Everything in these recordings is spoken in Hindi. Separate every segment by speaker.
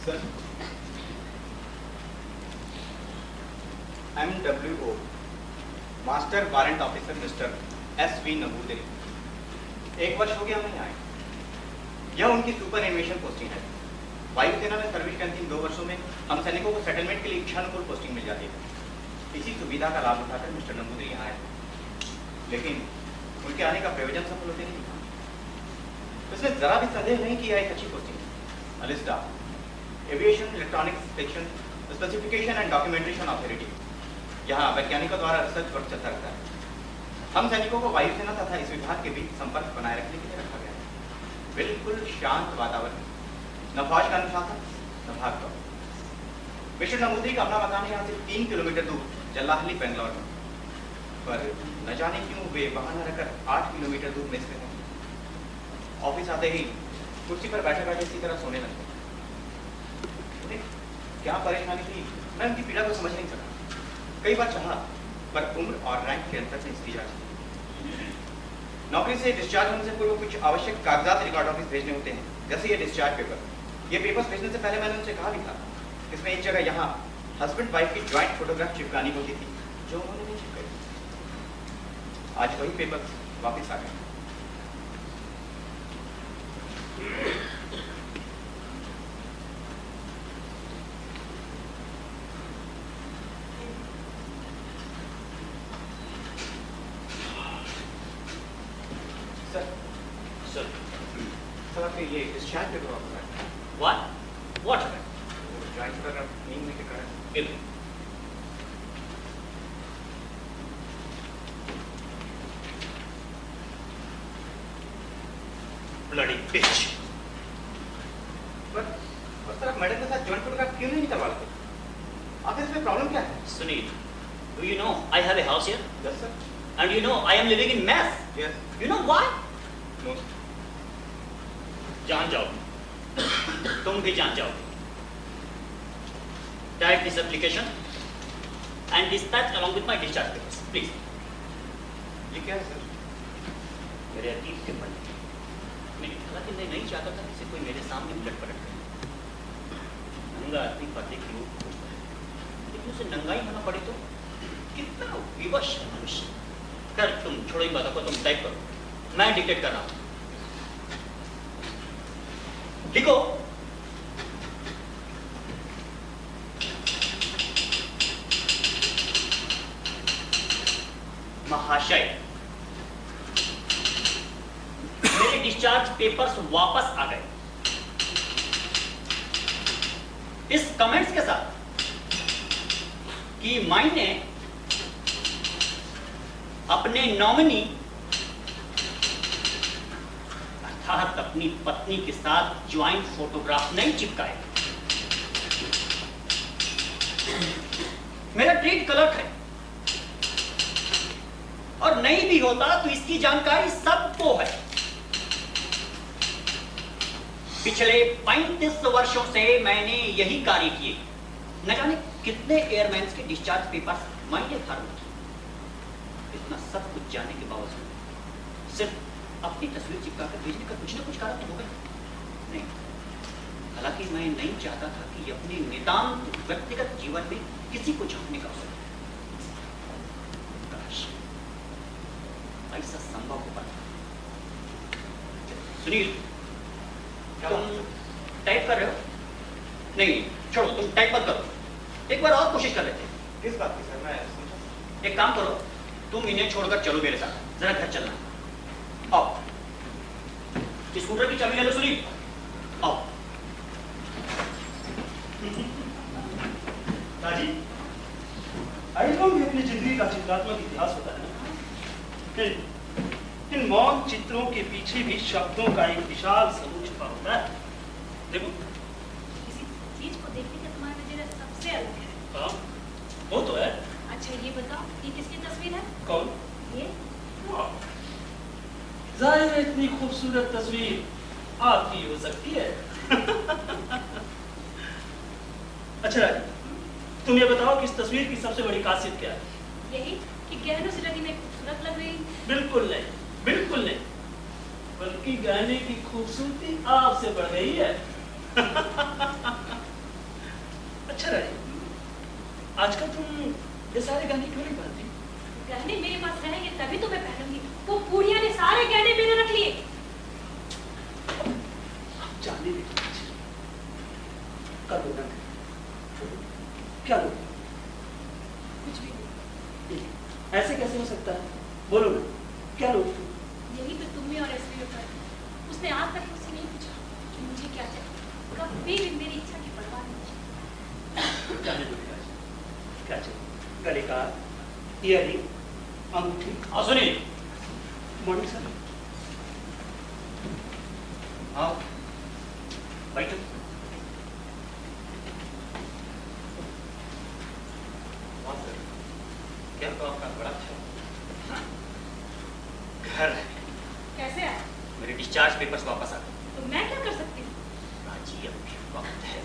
Speaker 1: Sir, MWO master warrant officer mister SV नबूदरी। 1 वर्ष हो गया हमें आए। यह उनकी सुपरएनुएशन पोस्टिंग है। वायुसेना में सर्विस के अंतिम 2 वर्षों में हम सैनिकों को सेटलमेंट के लिए इच्छानुकूल पोस्टिंग मिल जाती है। इसी सुविधा का लाभ उठाकर मिस्टर नबूदरी यहाँ आए, लेकिन उनके आने का प्रयोजन सफल होते नहीं। इसमें जरा भी संदेह नहीं कि यह एक अच्छी पोस्टिंग है। अलिस्टा aviation electronics section specification and documentation authority, यहाँ वैज्ञानिकों द्वारा रिसर्च वर्क चलता रहता है। हम सैनिकों को वायुसेना तथा इस विभाग के बीच संपर्क बनाए रखने के लिए रखा गया है। बिल्कुल शांत वातावरण, न फौज का अनुशासन न भाग दौड़। मिस्टर नबूदरी का अपना मकान है यहाँ से 3 किलोमीटर दूर जल्लाहली बेंगलोर में, पर न जाने क्यों वे वहां न रहकर 8 किलोमीटर दूर मेस में हैं। ऑफिस आते ही कुर्सी पर बैठे बैठे इसी तरह सोने लगते। उन्हें क्या परेशानी थी, मैं उनकी पीड़ा को समझ नहीं सका। कई बार चाहा, पर उम्र और रैंक के अंतर से इस्तीजा। नौकरी से डिस्चार्ज होने से पूर्व कुछ आवश्यक कागजात रिकॉर्ड ऑफिस भेजने होते हैं, जैसे ये डिस्चार्ज पेपर। ये पेपर्स भेजने से पहले मैंने उनसे कहा भी था। इसमें एक जगह यहाँ हस्बैंड वाइफ की ज्वाइंट फोटोग्राफ चिपकानी होती थी, जो उन्होंने नहीं चिपकाई। आज वही पेपर वापिस आ गए। ये डिस्चार्ज पेपर वापस आया।
Speaker 2: What happened?
Speaker 1: ज्वाइंट फोटोग्राफ नहीं होने के कारण।
Speaker 2: Bloody bitch.
Speaker 1: पर सर आप मैडम के साथ ज्वाइंट फोटोग्राफ क्यों नहीं निकलवा लेते? आखिर इसमें प्रॉब्लम क्या है?
Speaker 2: Sunil, do you know I have a house here?
Speaker 1: Yes sir.
Speaker 2: And you know I am living in mess.
Speaker 1: Yes.
Speaker 2: You know why?
Speaker 1: No.
Speaker 2: जान जाओ, तुम भी जान जाओ। Type this application and dispatch along with my discharge papers, please.
Speaker 1: ये क्या है सर?
Speaker 2: मेरे अतीत के पन्ने। हालांकि मैं नहीं चाहता था कि कोई मेरे सामने उलट पलट करे। नंगा आदमी पर्दे की ओर खोजता है, लेकिन उसे नंगाई होना पड़े तो कितना विवश है मनुष्य। कर तुम छोड़ो इन बातों को, तुम टाइप करो, मैं डिक्टेट कर रहा हूँ। लिखो। महाशय, मेरे डिस्चार्ज पेपर्स वापस आ गए, इस कमेंट्स के साथ कि मैंने अपने नॉमिनी अर्थात अपनी पत्नी के साथ ज्वाइंट फोटोग्राफ नहीं चिपकाए। मेरा ट्रीट गलत है, और नहीं भी होता तो इसकी जानकारी सबको है। पिछले 35 वर्षों से मैंने यही कार्य किए। न जाने कितने एयरमैन्स के डिस्चार्ज पेपर्स मैंने फार्म किए। इतना सब कुछ जाने के बावजूद सिर्फ अपनी तस्वीर चिपकाकर भेजने का कुछ न कुछ कारण तो होगा नहीं। हालांकि मैं नहीं चाहता था कि अपने नितांत व्यक्तिगत जीवन में किसी को झांकने का अवसर काश ऐसा संभव हो पाता। सुनील, तुम टाइप कर रहे हो? नहीं छोड़ो, तुम टाइप मत करो, एक बार और कोशिश कर लेते हैं।
Speaker 1: किस बात की सर? मैं समझा।
Speaker 2: एक काम करो, तुम इन्हें छोड़कर चलो मेरे साथ, जरा घर चलना। आओ, स्कूटर की चाबी ले लो सुनील, आओ।
Speaker 3: राजी, आइटम भी अपनी जिंदगी का चित्रात्मक इतिहास होता है ना। इन मौन चित्रों के पीछे भी शब्दों का एक विशाल समूह छुपा होता है। देखो,
Speaker 4: किसी चीज को देखने का तुम्हारा नजरिया सबसे अलग है।
Speaker 3: हाँ, वो तो है।
Speaker 4: अच्छा ये बताओ, ये किसकी तस्वीर है?
Speaker 3: कौन?
Speaker 4: ये
Speaker 3: जाहिर है इतनी खूबसूरत तस्वीर आपकी हो सकती है। अच्छा राजी, तुम ये बताओ कि इस तस्वीर की सबसे बड़ी खासियत क्या है?
Speaker 4: यही कि गहनों से लगी में खूबसूरत लग रही।
Speaker 3: बिल्कुल नहीं, बिल्कुल नहीं, बल्कि गहने की खूबसूरती आपसे बढ़ गई है। अच्छा रानी, आजकल तुम ये सारे गहने क्यों नहीं पहनती?
Speaker 4: गहने मेरे पास रहेंगे तभी तो मैं पहनूंगी। वो बुढ़िया ने सारे गहने मेरे रख लिए।
Speaker 3: जाने दे, कर दो ना, क्या दो?
Speaker 4: कुछ भी नहीं।
Speaker 3: ऐसे कैसे हो सकता है? बोलो ना, क्या लो?
Speaker 4: यही तो तुम में और एसवी में फर्क है। उसने आज तक मुझसे नहीं पूछा कि मुझे क्या चाहिए। कभी भी मेरी इच्छा की परवाह नहीं की।
Speaker 3: जाने दो क्या चाहिए? गले का ईयरिंग, अंगूठी।
Speaker 2: हाँ सुनील।
Speaker 3: Morning sir.
Speaker 2: हाँ बैठो। क्या तो आपका बड़ा अच्छा घर है।
Speaker 4: कैसे आया?
Speaker 2: मेरे डिस्चार्ज पेपर्स वापस आ गए।
Speaker 4: तो मैं क्या कर सकती हूँ?
Speaker 2: राजी अब भी वक्त है,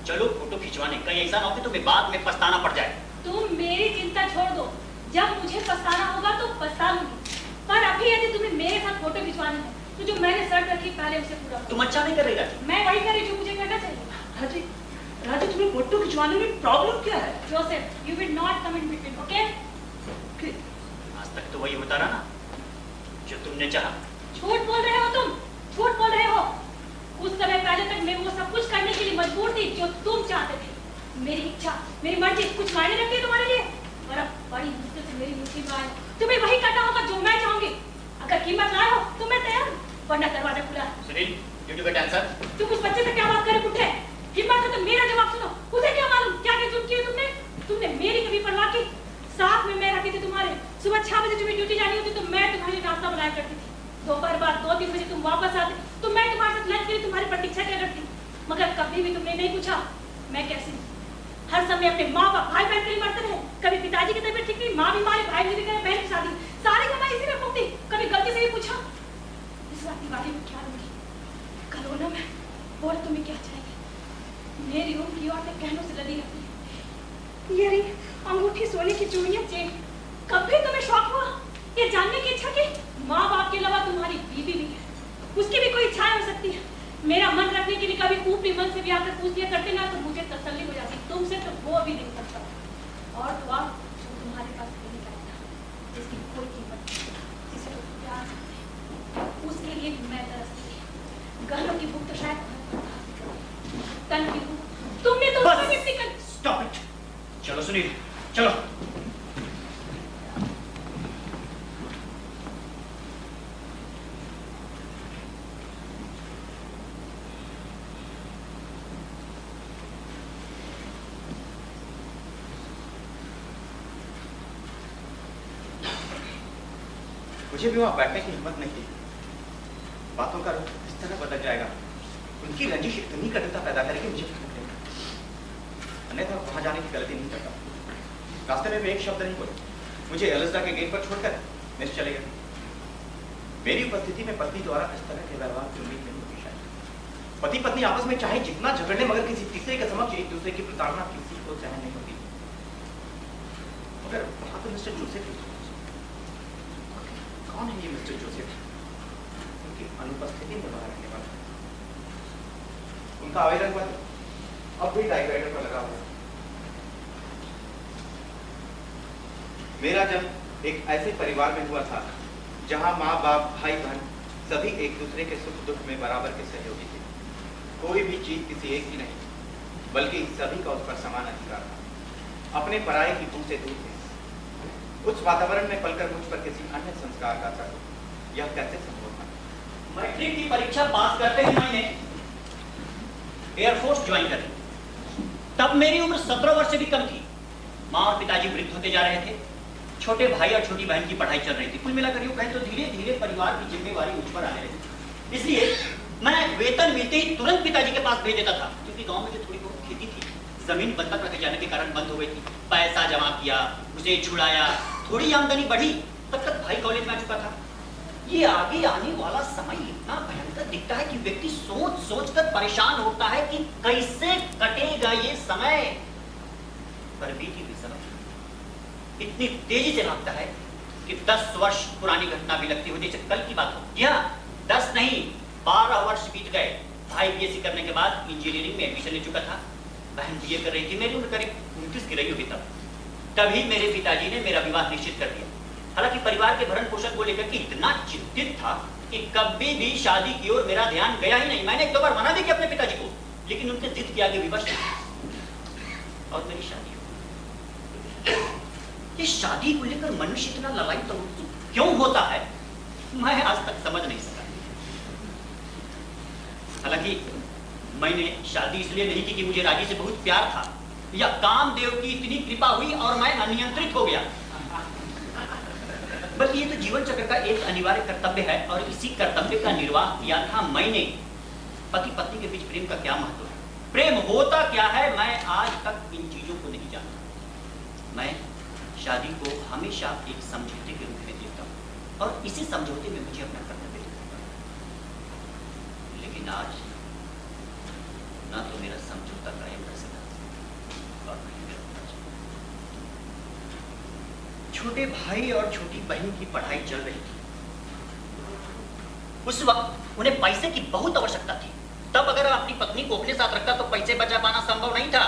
Speaker 2: चलो फोटो खिंचवाने। कहीं ऐसा ना हो कि तुम्हें बाद में पछताना पड़ जाए।
Speaker 4: तुम मेरी चिंता छोड़ दो। जब मुझे पछताना होगा तो पछता लूंगी। पर अभी यदि तुम्हें मेरे साथ फोटो खिंचवानी है तो जो मैंने शर्त रखी पहले उसे पूरा करो।
Speaker 2: तुम अच्छा नहीं कर रही राजी।
Speaker 4: मैं वही करी जो मुझे करना चाहिए।
Speaker 3: राजी, राजी तुम्हें फोटो खिंचवाने में प्रॉब्लम क्या है?
Speaker 4: Joseph, you will not come in between, okay?
Speaker 2: आज तक तो वही होता रहा ना जो तुमने चाहा।
Speaker 4: झूठ बोल रहे हो तुम, झूठ बोल रहे हो। उस समय पहले तक मैं वो सब कुछ करने के लिए मजबूर थी जो तुम चाहते थे। मेरी इच्छा, मेरी मर्जी कुछ मायने रखती है तुम्हारे लिए? और अब बड़ी मुश्किल से मेरी मुसीबत आई। तुम्हें वही करना होगा जो मैं चाहूंगी। अगर कीमत लाए हो तो मैं तैयार हूँ, वरना दरवाजा खुला है।
Speaker 2: Sunil, you do get answer।
Speaker 4: तुम उस बच्चे से क्या बात करे पुट्ठे? कीमत है तो मेरा जवाब सुनो। उसे क्या मालूम क्या क्या जुर्म किए तुमने? तुमने मेरी कभी परवाह की? साथ में मैं रहती थी तुम्हारे। सुबह 6 बजे तुम्हें ड्यूटी जानी होती तो मैं तुम्हारे लिए नाश्ता बनाया करती थी। दोपहर बाद 2-3 बजे तुम वापस आते तो मैं तुम्हारे साथ लंच के लिए तुम्हारी प्रतीक्षा किया करती। मगर कभी भी तुमने नहीं पूछा मैं कैसी हूँ। हर समय अपने माँ बाप भाई बहन के लिए मरते रहे। कभी पिताजी की तबीयत ठीक नहीं, माँ बीमार, भाई भी गए, बहन की शादी, सारी कमाई इसी में फूंक दी। कभी गलती से भी पूछा इस बात की बातें में क्या लूंगी? कल हो ना मैं बोल तुम्हें क्या चाहिए? मेरी रूम की औरतें कहनों से लदी रहती है। ये रही अंगूठी, सोने की चूड़ियां, चेन। कभी तुम्हें शौक हुआ ये जानने की इच्छा की माँ बाप के अलावा तुम्हारी बीवी भी है, उसकी भी कोई इच्छाएं हो सकती है? मेरा मन रखने के लिए कभी ऊपरी मन से भी आकर पूछ लिया करते ना तो मुझे तसल्ली हो जाती। तुमसे तो वो भी नहीं सकता। और तो आप जो तुम्हारे पास नहीं करता, जिसकी कोई कीमत नहीं, जिसे तुम प्यार करते हो, उसके लिए भी मैं तरसती हूँ। गहनों की भूख तो शायद तन की भूख तुमने तो
Speaker 2: बस।
Speaker 4: उसमें कितनी कर...
Speaker 2: स्टॉप इट। चलो सुनील, चलो।
Speaker 1: मुझे भी वहां बैठने की हिम्मत नहीं थी। बातों का रुख इस तरह बदल जाएगा। उनकी रंजिश इतनी कटुता पैदा करेगी मुझे फर्क नहीं। अन्यथा वहां जाने की गलती नहीं करता। रास्ते में भी एक शब्द नहीं बोले। मुझे एलिजा के गेट पर छोड़कर मिस चले गए। मेरी उपस्थिति में पत्नी द्वारा इस तरह के व्यवहार की उम्मीद नहीं होती शायद। पति पत्नी आपस में चाहे जितना झगड़ने मगर किसी तीसरे के समक्ष एक दूसरे की प्रताड़ना किसी को सहन नहीं होती। मगर वहां तो मिस्टर जोसेफ, कौन है ये मिस्टर जोसेफ? उनकी अनुपस्थिति में बाहर रहने वाला। उनका आवेदन पत्र अब भी टाइपराइटर पर लगा हुआ है। मेरा जन्म एक ऐसे परिवार में हुआ था जहां माँ बाप, भाई बहन सभी एक दूसरे के सुख दुख में बराबर के सहयोगी थे। कोई भी चीज किसी एक की नहीं, बल्कि सभी का उस पर समान अधिकार था। अपने पराये की भूख से दूर थे। उस वातावरण में पलकर मुझ पर किसी अन्य संस्कार का असर, यह कैसे संभव था?
Speaker 2: मैट्रिक की परीक्षा पास करते ही मैंने एयरफोर्स ज्वाइन कर ली। तब मेरी उम्र 17 वर्ष से भी कम थी। माँ और पिताजी वृद्ध होते जा रहे थे। छोटे भाई और छोटी बहन की पढ़ाई चल रही थी। कुल मिलाकर यूं कहें तो धीरे धीरे परिवार की जिम्मेवारी मुझ पर आने लगी। इसलिए मैं वेतन मिलते ही तुरंत पिताजी के पास भेज देता था, क्योंकि गांव में जो थोड़ी बहुत खेती थी, जमीन बंधक रखे जाने के कारण बंद हो गई थी। पैसा जमा किया, उसे छुड़ाया, थोड़ी आमदनी बढ़ी, तब तक भाई कॉलेज में आ चुका था। ये आगे आने वाला समय इतना भयंकर दिखता है कि व्यक्ति सोच सोच कर परेशान होता है कि कैसे कटेगा ये समय। पर बीती हुई समय इतनी तेजी से भागता है कि 10 वर्ष पुरानी घटना भी लगती हो जैसे कल की बात हो। यह 10 नहीं 12 वर्ष बीत गए। भाई बीएससी करने के बाद इंजीनियरिंग में एडमिशन ले चुका था। बहन बीए कर रही थी, मेरी उम्र करीब 29 की रही होगी तब। तभी मेरे पिताजी ने मेरा विवाह निश्चित कर दिया। हालांकि परिवार के भरण पोषण को लेकर के इतना चिंतित था कि कभी भी शादी की ओर मेरा ध्यान गया ही नहीं। मैंने एक दो बार मना भी किया अपने पिताजी को, लेकिन उनके जिद के आगे विवश और मेरी शादी हो। ये शादी को लेकर मनुष्य इतना लड़ाई तो क्यों होता है, मैं आज तक समझ नहीं सका। हालांकि मैंने शादी इसलिए नहीं की कि मुझे राजी से बहुत प्यार था या कामदेव की इतनी कृपा हुई और मैं अनियंत्रित हो गया, बल्कि ये तो जीवन चक्र का एक अनिवार्य कर्तव्य है और इसी कर्तव्य का निर्वाह किया था मैंने। पति पत्नी के बीच प्रेम का क्या महत्व है, प्रेम होता क्या है, मैं आज तक इन चीजों को नहीं जानता। मैं शादी को हमेशा एक समझौते के रूप में देखता हूँ और इसी समझौते में मुझे अपना कर्तव्य दिखाता हूँ। लेकिन आज ना तो मेरा समझौता कायम कर सका और नहीं मेरा छोटे भाई और छोटी बहन की पढ़ाई चल रही थी। उस वक्त उन्हें पैसे की बहुत आवश्यकता थी। तब अगर अपनी पत्नी को अपने साथ रखता तो पैसे बचा पाना संभव नहीं था।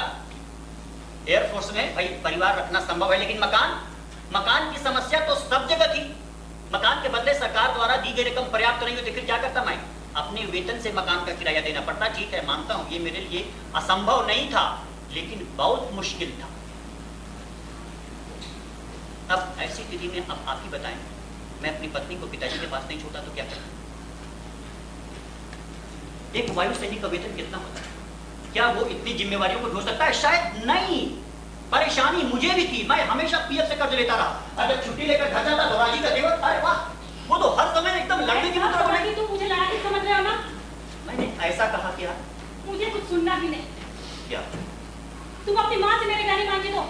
Speaker 2: एयरफोर्स में भाई परिवार रखना संभव है, लेकिन मकान की समस्या तो सब जगह थी। मकान के बदले सरकार द्वारा दी गई रकम पर्याप्त नहीं होती, फिर क्या करता मैं? अपने वेतन से मकान का किराया देना पड़ता। ठीक है, मानता हूं ये मेरे लिए असंभव नहीं था, लेकिन बहुत मुश्किल था। अब ऐसी स्थिति में अब आप ही बताएं, मैं अपनी पत्नी को पिताजी के पास नहीं छोड़ा तो क्या करूं? एक वायु सैनिक का वेतन कितना होता है? क्या वो इतनी जिम्मेवारियों को ढो सकता है? शायद नहीं। परेशानी मुझे भी थी, मैं हमेशा पीएफ से कर्ज लेता रहा। अगर छुट्टी लेकर घर जाता तो राजी का देवर, अरे वाह, वो तो हर समय एकदम लड़ने की तरह बने।
Speaker 4: तुम मुझे लड़ाई समझ रहे हो ना?
Speaker 2: मैंने ऐसा कहा क्या?
Speaker 4: मुझे कुछ सुनना भी नहीं।
Speaker 2: क्या
Speaker 4: तुम अपनी माँ से मेरे गहने मांगे दो।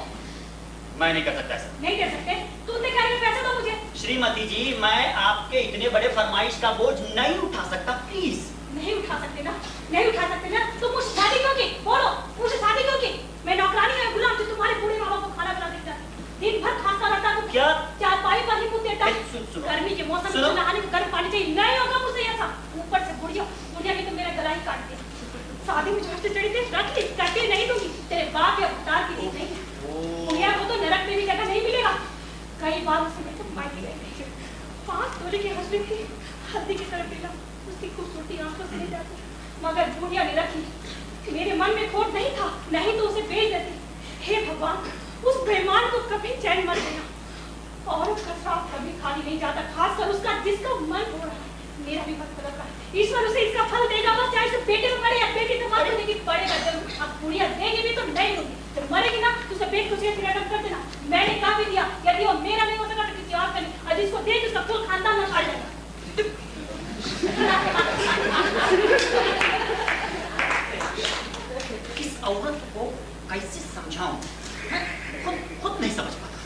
Speaker 2: मैं नहीं कर सकता ऐसा।
Speaker 4: नहीं कर सकते? तुम उतने गहने पैसे दो मुझे।
Speaker 2: श्रीमती जी, मैं आपके इतने बड़े फरमाइश का बोझ नहीं उठा सकता, प्लीज।
Speaker 4: नहीं उठा सकते ना? नहीं उठा सकते ना? तुम मुझसे शादी क्यों की? बोलो, मुझसे शादी क्यों की? मैं नौकरानी है, गुलाम जो तुम्हारे बूढ़े माँ बाप को खाना बना देता है। दिन भर खाता रहता हूँ।
Speaker 2: क्या?
Speaker 4: चारपाई पर ही मुझे
Speaker 2: सुनो।
Speaker 4: गर्मी के मौसम में नहाने को गर्म पानी चाहिए, नहीं होगा मुझसे ऐसा। ऊपर से बुढ़िया की तो मेरा गला ही काट दिया। शादी में जोश से चढ़ी थी, रख ली, कटे नहीं दूंगी। तेरे बाप या उतार की चीज नहीं। बुढ़िया को तो नरक में भी जगह नहीं मिलेगा। कई बार उससे मैं तो मायके गई, 5 तोले की हंसली थी, हल्दी की तरफ मिला, उसकी खूबसूरती आंखों से नहीं जाती। मगर बुढ़िया ने रखी। मेरे मन में खोट नहीं था, नहीं तो उसे भेज देती। हे भगवान, उस बेईमान को कभी चैन मत देना। औरत का श्राप कभी खाली नहीं जाता, खासकर उसका जिसका मन हो रहा है। मेरा भी मत बदल रहा है। ईश्वर उसे इसका फल देगा, बस चाहे उसे बेटे में पड़े या बेटी में मत देगी, पड़ेगा जरूर। अब बुढ़िया देगी भी तो नहीं होगी, जब मरेगी ना तो उसे पेट को सिगरेट कर देना। मैंने कहा भी दिया, यदि वो मेरा नहीं हो सका तो किसी और का नहीं। और जिसको देगी उसका फुल खानदान ना खा जाएगा।
Speaker 2: इस औरत को कैसे समझाऊं? मैं खुद नहीं समझ पाता।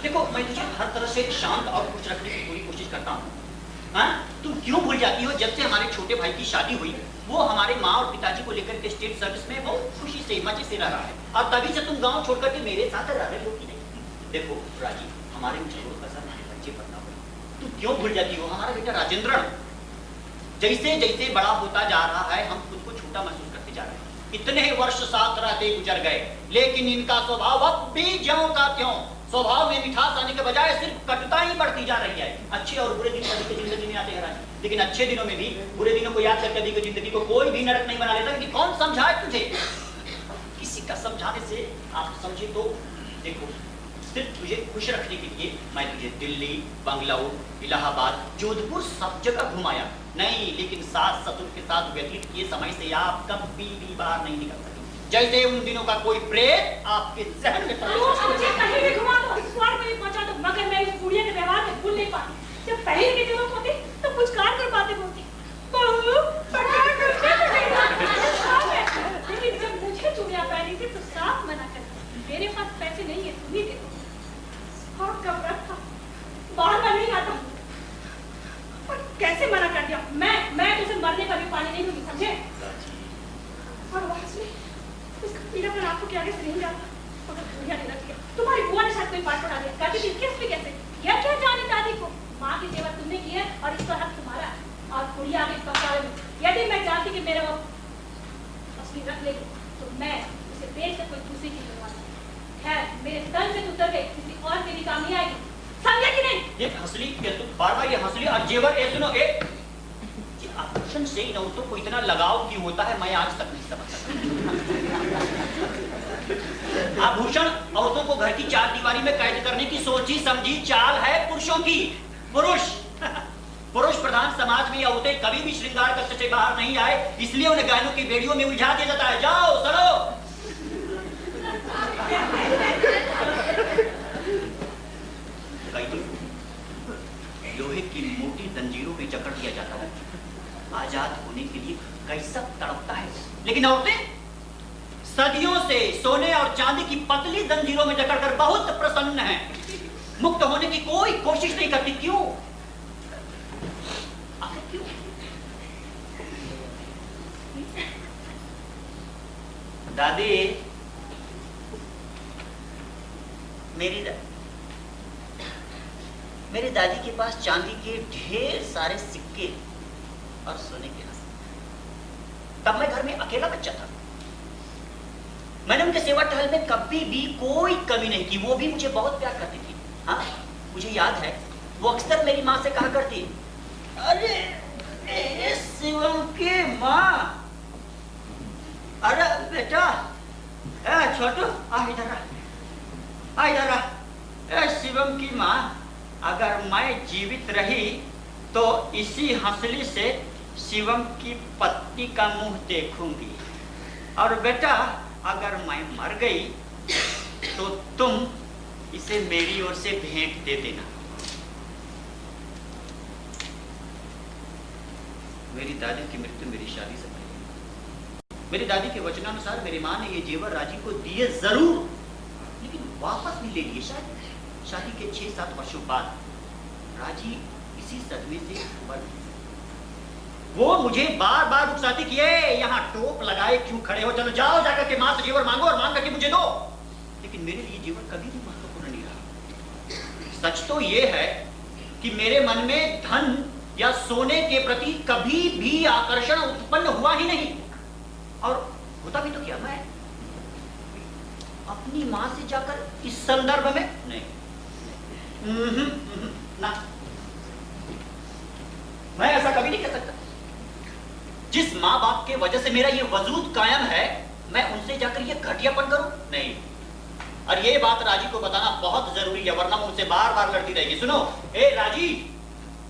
Speaker 2: देखो, मैं तुझे हर तरह से शांत और खुश रखने की पूरी कोशिश करता हूँ। हाँ, तुम क्यों भूल जाती हो? जब से हमारे छोटे भाई की शादी हुई, वो हमारे माँ और पिताजी को लेकर के स्टेट सर्विस में बहुत खुशी से मजे से रह रहा है, और तभी से तुम गांव छोड़ करके मेरे साथ रह रहे हो कि नहीं? देखो राजी, हमारे जरूर कसर हमारे बच्चे पढ़ना होगा। तुम क्यों भूल जाती हो? हमारा बेटा राजेंद्र जैसे जैसे बड़ा होता जा रहा है, हम खुद को छोटा महसूस करते जा रहे हैं। इतने वर्ष साथ रहते गुजर गए, लेकिन इनका स्वभाव अब भी ज्यों का त्यों। स्वभाव में मिठास आने के बजाय सिर्फ कटुता ही बढ़ती जा रही है। अच्छे और बुरे दिन सभी की जिंदगी में आते हैं राजी, लेकिन अच्छे दिनों में भी बुरे दिनों को याद करके कभी जिंदगी को कोई भी नरक नहीं बना लेता। कि कौन समझाए तुझे? किसी का समझाने से आप समझे तो देखो, सिर्फ तुझे खुश रखने के लिए मैं तुझे दिल्ली, बंगलौर, इलाहाबाद, जोधपुर सब जगह घुमाया नहीं, लेकिन सास ससुर के साथ व्यतीत किए समय से आप कभी भी बाहर नहीं निकल सके। जैसे उन दिनों का कोई प्रेत आपके जहन में
Speaker 4: मुझे कहीं भी घुमा दो, स्वर्ग में भी पहुंचा दो, मगर मैं इस बुढ़िया के व्यवहार में भूल नहीं पाती। जब पहले की जरूरत होती तो कुछ कार कर बातें बोलती, लेकिन जब मुझे चूड़ियां पहनी थी तो साफ मना करती, मेरे पास पैसे नहीं है, तुम ही दे दो। और कब रखा बाहर का नहीं आता, और कैसे मना कर दिया? मैं तो उसे मरने का भी पानी नहीं दूंगी, समझे? और आवाज में उसका पीलापन आंखों के आगे से नहीं जाता। मगर बुढ़िया ने रख दिया। तुम्हारी बुआ ने शायद कोई पाठ पढ़ा दिया, कहती थी किस भी कैसे यह क्या जाने दादी को, माँ की सेवा तुमने की है और इस पर हक तुम्हारा है। और बुढ़िया आगे यदि मैं जानती कि मेरा वो असली रख ले तो मैं उसे बेशक कोई दूसरी की बनवाना। खैर मेरे तन से उतर गई, किसी और के भी काम नहीं आएगी, समझे कि नहीं?
Speaker 2: ये हंसली ये तो बार-बार ये हंसली और जेवर ए सुनो ए ये आभूषण से इन औरतों को इतना लगाव क्यों होता है, मैं आज तक नहीं समझ सका। आभूषण औरतों को घर की चार दीवारी में कैद करने की सोची समझी चाल है पुरुषों की। पुरुष प्रधान समाज में औरतें कभी भी श्रृंगार कक्ष से बाहर नहीं आए, इसलिए उन्हें गानों की बेड़ियों में उलझा दिया जाता है। जाओ चलो। लोहे की मोटी जंजीरों में जकड़ दिया जाता है, आजाद होने के लिए कैसा तड़पता है, लेकिन औरतें सदियों से सोने और चांदी की पतली जंजीरों में जकड़कर बहुत प्रसन्न हैं, मुक्त होने की कोई कोशिश नहीं करती। क्यों? आखिर क्यों? दादी, मेरी दादी के पास चांदी के ढेर सारे सिक्के और सोने के हंस। तब मैं घर में अकेला बच्चा था। मैंने उनके सेवा टहल में कभी भी कोई कमी नहीं की। वो भी मुझे बहुत प्यार करती थी। हाँ, मुझे याद है वो अक्सर मेरी माँ से कहा करती, अरे शिवम की माँ, अरे बेटा छोटू आ इधर आ। शिवम की माँ, अगर मैं जीवित रही तो इसी हंसली से शिवम की पत्नी का मुंह देखूंगी, और बेटा अगर मैं मर गई तो तुम इसे मेरी ओर से भेंट दे देना। मेरी दादी की मृत्यु मेरी शादी से पहले। मेरी दादी के वचनानुसार मेरी माँ ने ये जेवर राजी को दिए जरूर, लेकिन वापस नहीं ले लिए। शादी के 6-7 वर्षों बाद राजी इसी सदमे से उबर गई। वो मुझे बार बार उकसाती कि यहाँ टोप लगाए क्यों खड़े हो, चलो जाओ जाकर के माँ से जेवर मांगो और मांग करके मुझे दो। लेकिन मेरे लिए जेवर कभी भी महत्वपूर्ण नहीं रहा। सच तो ये है कि मेरे मन में धन या सोने के प्रति कभी भी आकर्षण उत्पन्न हुआ ही नहीं, और होता भी तो क्या, मैं अपनी माँ से जाकर इस संदर्भ में नहीं, ना, मैं ऐसा कभी नहीं कर सकता। जिस माँ बाप के वजह से मेरा ये वजूद कायम है, मैं उनसे जाकर ये घटियापन करूं? नहीं। और ये बात राजी को बताना बहुत जरूरी है, वरना मुझसे बार बार लड़ती रहेगी। सुनो ए राजी,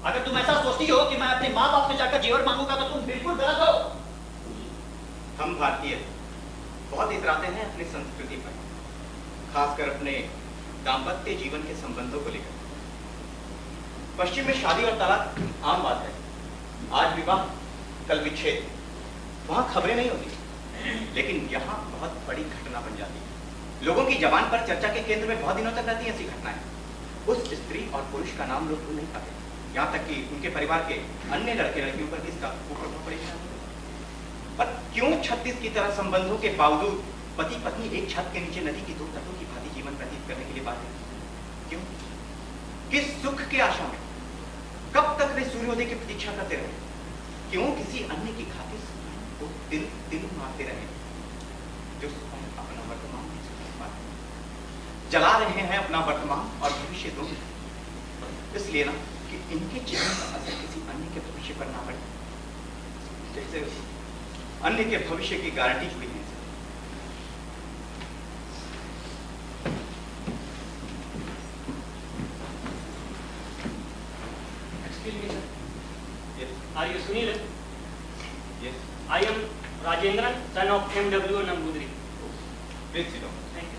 Speaker 2: अगर तुम ऐसा सोचती हो कि मैं अपने माँ बाप से जाकर जेवर मांगूंगा तो तुम बिल्कुल गलत हो।
Speaker 1: हम भारतीय बहुत इतराते हैं अपनी संस्कृति पर, खासकर अपने दाम्पत्य जीवन के संबंधों को लेकर। पश्चिम में शादी और तलाक आम बात है। आज विवाह कल विच्छेद, वहां खबरें नहीं होती, लेकिन यहाँ बहुत बड़ी घटना बन जाती है। लोगों की जबान पर चर्चा के केंद्र में बहुत दिनों तक रहती है ऐसी घटनाएं। उस स्त्री और पुरुष का नाम लोग भूल नहीं पाते, यहाँ तक कि उनके परिवार के अन्य लड़के लड़कियों पर भी इसका कुप्रभाव पड़ेगा। पर क्यों 36 की तरह संबंधों के बावजूद पति पत्नी एक छत के नीचे नदी की दो तटों की भांति जीवन व्यतीत करने के लिए बाध्य? क्यों? किस सुख के आशा में? कब तक वे सूर्योदय की प्रतीक्षा करते रहे? क्यों किसी अन्य की खातिर तो दिल दिल मारते रहे, जो अपना वर्तमान नहीं सुधार पाते? जला रहे हैं अपना वर्तमान और भविष्य दोनों, इसलिए ना कि इनके जीवन का असर किसी अन्य के भविष्य पर ना पड़े, जैसे अन्य के भविष्य की गारंटी जुड़ी है।
Speaker 3: Are you Sunil?
Speaker 1: Yes.
Speaker 3: I am Rajendran, son of M.W. Nambudri.
Speaker 1: Please sit down.
Speaker 3: Thank you.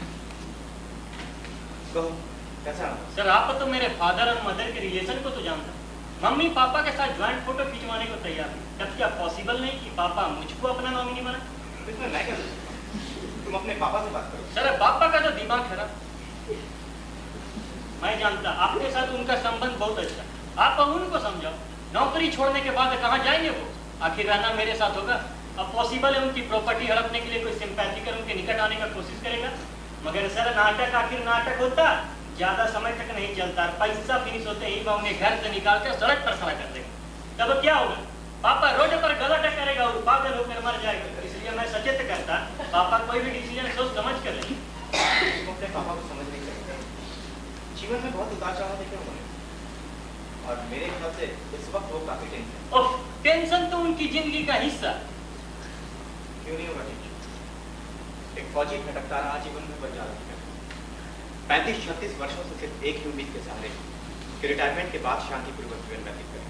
Speaker 1: कहो, कैसा?
Speaker 3: सर, आप तो मेरे फादर और मदर के रिलेशन को तो जानते हैं। मम्मी पापा के साथ ज्वाइंट फोटो खिंचवाने को तैयार थी। तब क्या पॉसिबल नहीं कि पापा मुझको अपना नॉमिनी बना?
Speaker 1: इसमें मैं क्या करूं? तुम अपने पापा से बात करो।
Speaker 3: सर, पापा का तो दिमाग खराब। मैं जानता, आपके साथ उनका संबंध बहुत अच्छा। आप उनको समझाओ। नौकरी छोड़ने के बाद कहाँ जाएंगे वो? आखिर रहना मेरे साथ होगा। अब पॉसिबल है उनकी प्रॉपर्टी हड़पने के लिए कोई सिंपैथी कर उनके निकट आने का कोशिश करेगा, मगर सर नाटक आखिर नाटक होता, ज्यादा समय तक नहीं चलता। पैसा फिनिश होते ही मैं उन्हें घर से निकाल कर सड़क पर खड़ा कर देगा। तब क्या होगा? पापा रोज पर गलत करेगा और पागल होकर मर जाएगा, इसलिए मैं सचेत करता पापा कोई भी डिसीजन सोच समझ कर ले।
Speaker 1: तुम अपने पापा को समझ नहीं सकते। जीवन में बहुत उतार चढ़ाव देखे उन्होंने, और मेरे ख्याल से इस वक्त वो काफी टेंशन।
Speaker 3: ओह, टेंशन तो उनकी जिंदगी का हिस्सा।
Speaker 1: क्यों नहीं होगा टेंशन? एक फौजी भटकता रहा, जीवन में बच जा रहा है। 35-36 वर्षों से सिर्फ एक ही उम्मीद के सहारे कि रिटायरमेंट के बाद शांतिपूर्वक जीवन व्यतीत करें।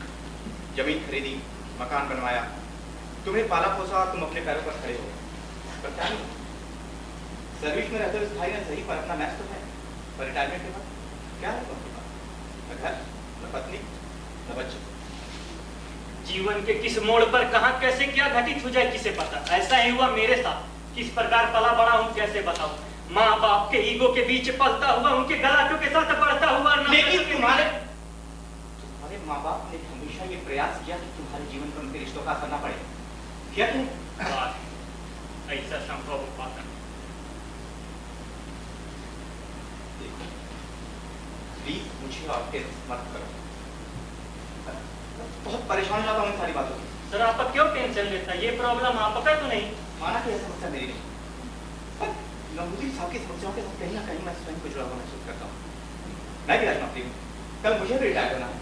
Speaker 1: जमीन खरीदी, मकान बनवाया, तुम्हें पाला पोसा और तुम अपने पैरों पर खड़े हो गए। पर क्या नहीं, सर्विस में रहते हुए स्थायी न सही पर अपना मैच तो है। पर रिटायरमेंट के बाद क्या है तुम्हारे पास? न घर, न पत्नी, न बच्चे।
Speaker 3: जीवन के किस मोड़ पर कहां कैसे क्या घटित हो जाए किसे पता। ऐसा ही हुआ मेरे साथ। किस प्रकार पला बड़ा हूं कैसे बताऊं। माँ बाप के ईगो के बीच पलता हुआ, उनके गलाटों के साथ बढ़ता हुआ।
Speaker 1: लेकिन तुम्हारे माँ बाप ने हमेशा ये प्रयास किया कि तुम्हारे जीवन पर उनके रिश्तों का असर न पड़े, किया कि नहीं?
Speaker 3: ऐसा संभव हो पाता।
Speaker 1: देखो, प्लीज मुझे आपके मत करो। बहुत परेशान जाता हूँ इन सारी बातों से।
Speaker 3: सर आप क्यों टेंशन लेता है? ये प्रॉब्लम आपका तो नहीं।
Speaker 1: माना कि यह समस्या मेरी नहीं, पर नमूदी साहब की समस्याओं के साथ कहीं ना कहीं मैं स्वयं को जुड़ा हुआ महसूस करता हूँ। मैं भी राजमात्री हूँ, कल मुझे भी रिटायर होना है।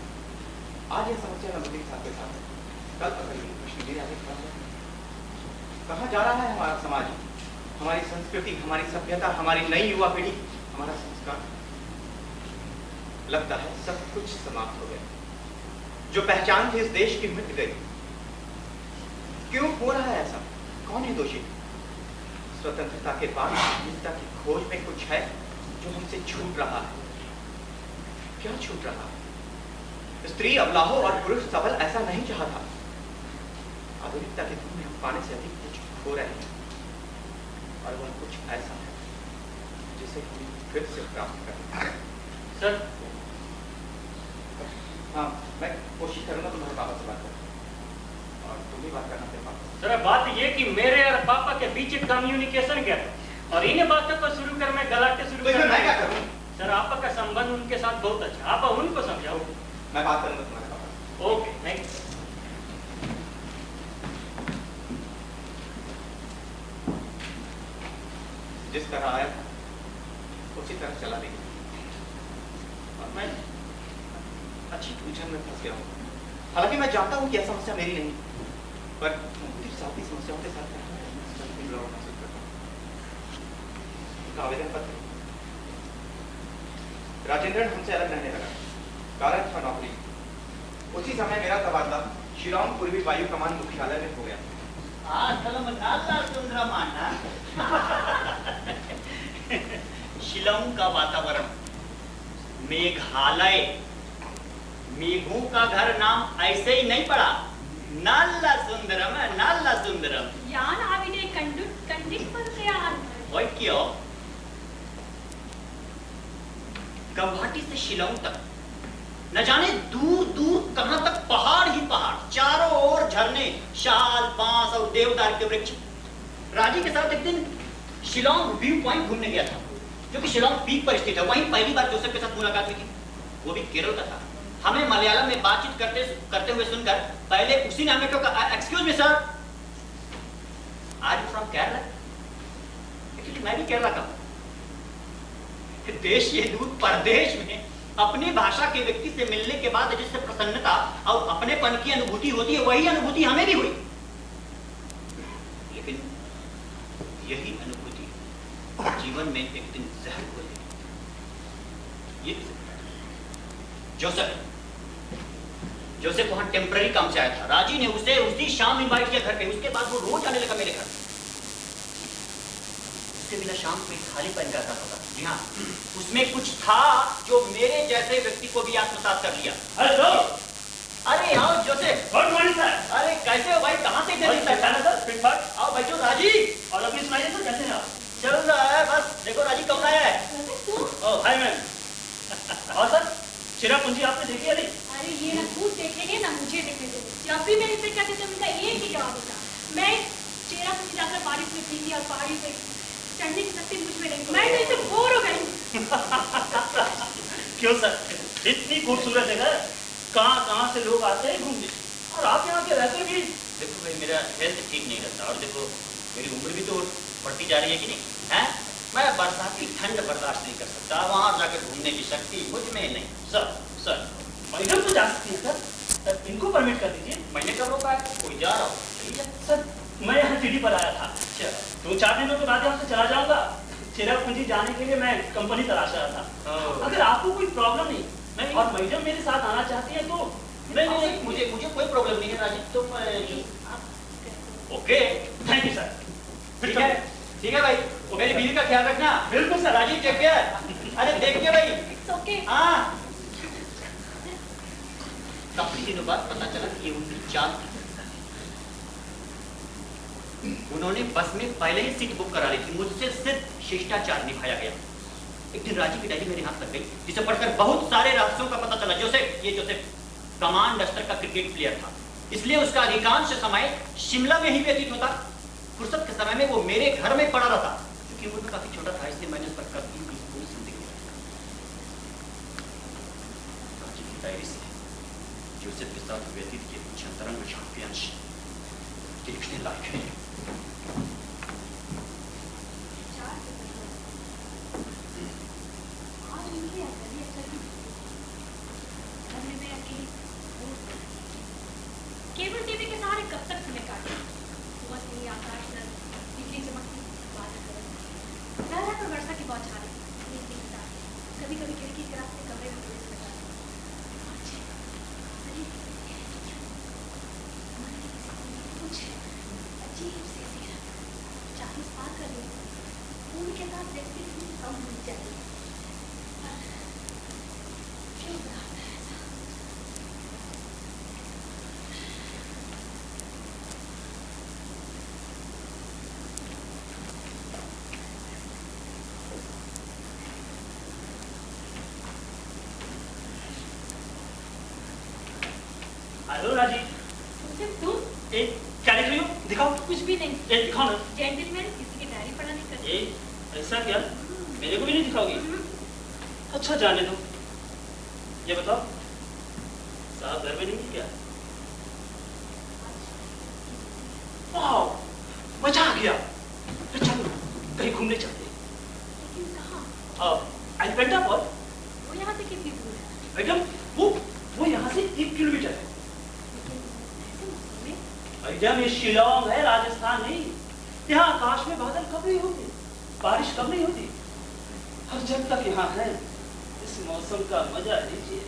Speaker 1: आज यह समस्या नमूदी साहब के साथ है, कल अगर ये प्रश्न मेरे आगे खड़ा है, कहाँ जा रहा है हमारा समाज, हमारी संस्कृति, हमारी सभ्यता, हमारी नई युवा पीढ़ी, हमारा संस्कार? लगता है सब कुछ समाप्त हो गया। जो पहचान थी इस देश की मिट गई। क्यों हो रहा है ऐसा? कौन है दोषी? स्वतंत्रता के बाद स्वाधीनता की खोज में कुछ है जो हमसे छूट रहा है। क्या छूट रहा है? स्त्री अबलाहो और पुरुष सबल ऐसा नहीं चाहता। आधुनिकता के धूम में हम पाने से अधिक कुछ खो रहे हैं, और वह कुछ ऐसा है जिसे हमें फिर से प्राप्त करना है।
Speaker 3: सर
Speaker 1: हाँ, मैं कोशिश करूंगा तुम्हारे पापा से बात करने, और तुम भी बात करना फिर पापा।
Speaker 3: सर बात ये कि मेरे और पापा के बीच कम्युनिकेशन गया था, और इन बातों को शुरू कर मैं गलाटे शुरू
Speaker 1: तो मैं क्या करूं?
Speaker 3: सर आपका संबंध उनके साथ बहुत अच्छा, आप उनको समझाओ।
Speaker 1: मैं बात करूंगा तुम्हारे पापा से।
Speaker 3: Okay thank you.
Speaker 1: जिस तरह आया था उसी तरह चला देंगे, और मैं अच्छी उलझन में फंस गया हूँ। हालांकि मैं जानता हूँ कि यह समस्या मेरी नहीं, पर साथी समस्याओं के साथ महसूस करता हूँ। आवेदन पत्र, राजेंद्रन हमसे अलग रहने लगा, कारण था नौकरी। उसी समय मेरा तबादला शिलोंग पूर्वी वायु कमान मुख्यालय में हो गया।
Speaker 2: शिलोंग का वातावरण, मेघालय, मेघों का घर नाम ऐसे ही नहीं पड़ा। नाला सुंदरम है, नाला सुंदरम।
Speaker 4: यान आविने कंडित पर तैयार।
Speaker 2: और क्यों? गुवाहाटी से शिलोंग तक न जाने दूर दूर कहां तक पहाड़ ही पहाड़, चारों ओर झरने, शाल, बांस और देवदार के वृक्ष। राजी के साथ एक दिन शिलोंग व्यू पॉइंट घूमने गया था, जो कि शिलोंग पीक पर स्थित है। वहीं पहली बार जोसेफ के साथ मुलाकात हुई थी, वो भी केरल का था। हमें मलयालम में बातचीत करते हुए सुनकर पहले उसी ने हमें टोका, excuse me sir, are you from Kerala? Actually मैं भी केरला का हूं। देश ये दूर परदेश में अपनी भाषा के व्यक्ति से मिलने के बाद जिससे प्रसन्नता और अपनेपन की अनुभूति होती है, वही अनुभूति हमें भी हुई। लेकिन यही अनुभूति जीवन में एक दिन जहर हो जाएगी। जोसेफ वहां टेम्पररी काम से आया था। राजी ने उसे उसी शाम इनवाइट किया घर पे। उसके बाद वो रोज आने लगा मेरे घर। उसके बिना शाम को खालीपन का एहसास होता। जी हाँ, उसमें कुछ था जो मेरे जैसे व्यक्ति को भी आत्मसात कर लिया।
Speaker 3: हेलो,
Speaker 2: अरे आओ जोसेफ।
Speaker 3: Good morning sir.
Speaker 2: अरे कैसे हो भाई, कहाँ से इतने दिन तक?
Speaker 3: फिट फाट।
Speaker 2: आओ बैठो राजी।
Speaker 3: और अभी सुनाइए सर, कैसे हैं आप?
Speaker 2: चल रहा है बस। देखो राजी कब आया है।
Speaker 3: ओह हाय मैम। और सर चिरापुंजी आपने देखी अभी?
Speaker 4: अरे ये ना खुद देखेंगे ना मुझे देखने दो। जब भी मैं इससे कहती थी उनका एक ही जवाब होता, मैं चेरापुंजी जाकर बारिश में भीगी और पहाड़ी पे चढ़ने की शक्ति मुझ में नहीं। मैं तो इससे बोर हो गई।
Speaker 3: क्यों सर, इतनी खूबसूरत जगह, कहाँ कहाँ से लोग आते हैं घूमने। और आप यहाँ के रहकर भी।
Speaker 2: देखो भाई मेरा हेल्थ ठीक नहीं रहता, और देखो मेरी उम्र भी तो बढ़ती जा रही है कि नहीं है। मैं बरसात की ठंड बर्दाश्त नहीं कर सकता, वहां जाकर घूमने की शक्ति मुझ में नहीं।
Speaker 3: सर मैडम तो जा सकती है सर, इनको परमिट कर दीजिए।
Speaker 2: मैंने कब रोका है? कोई जा रहा हो ठीक है।
Speaker 3: सर मैं यहाँ टीडी पर आया था, 2-4 दिनों के बाद यहाँ से चला जाऊंगा। चेरापूंजी जाने के लिए मैं कंपनी तलाश रहा था। अगर आपको कोई प्रॉब्लम नहीं और मैडम मेरे साथ आना चाहती है तो
Speaker 2: नहीं, मुझे कोई प्रॉब्लम नहीं है राजीव, तुम ओके।
Speaker 3: Thank you sir.
Speaker 2: ठीक है भाई, मेरी बीवी का ख्याल रखना।
Speaker 3: बिल्कुल सर।
Speaker 2: Rajiv take care. अरे देखिए भाई।
Speaker 4: ओके।
Speaker 2: हाँ, काफी दिनों बाद पता चला कि ये उनकी चाल थी। उन्होंने बस में पहले ही सीट बुक करा ली थी, मुझसे सिर्फ शिष्टाचार निभाया गया। एक दिन राजीव की डायरी मेरे हाथ लग गई, जिसे पढ़कर बहुत सारे रहस्यों का पता चला। जोसेफ कमांड स्तर का क्रिकेट प्लेयर था, इसलिए उसका अधिकांश समय शिमला में ही व्यतीत होता। फुर्सत के समय में वो मेरे घर में पड़ा रहता। क्योंकि वो काफी छोटा था, इसलिए मैंने उस पर कभी भी कोई संदेह नहीं रखा। राजीव की डायरी से जोसेफ के साथ व्यतीत किए कुछ अंतरंग वाक्यांश लिखने लायक है।
Speaker 4: केबल टीवी के सहारे कब तक समय काटे? सुबह से ही आकाश पर बिजली चमकती, बादल गरजते, लहर पर वर्षा की बौछारें, कभी कभी खिड़की के रास्ते कमरे में प्रवेश कर जाते। कुछ अजीब सी सीरत 40 पार कर ली, उनके साथ देखती थी कम हो जाती। क्यों बनाता है ऐसा?
Speaker 3: हेलो राजीव।
Speaker 4: तुम
Speaker 3: क्या लिख रही हो? दिखाओ।
Speaker 4: कुछ भी नहीं।
Speaker 3: दिखाओ ना।
Speaker 4: जेंटलमैन किसी की डायरी पढ़ा नहीं करते।
Speaker 3: ऐसा क्या? मेरे को भी नहीं दिखाओगी? अच्छा जाने दो। ये बताओ, साहब घर में नहीं है क्या? वाह, मजा आ गया। तो चलो कहीं घूमने चलते हैं।
Speaker 4: लेकिन कहाँ?
Speaker 3: एलिफेंटा फॉल।
Speaker 4: वो यहाँ से कितनी दूर है?
Speaker 3: मैडम वो यहाँ से 1 किलोमीटर है।
Speaker 4: ऐसे मौसम में?
Speaker 3: मैडम ये शिलोंग है, राजस्थान नहीं। यहाँ आकाश में बादल कब नहीं होते, बारिश कब नहीं होती। और जब तक यहाँ है इस मौसम का मजा लीजिए।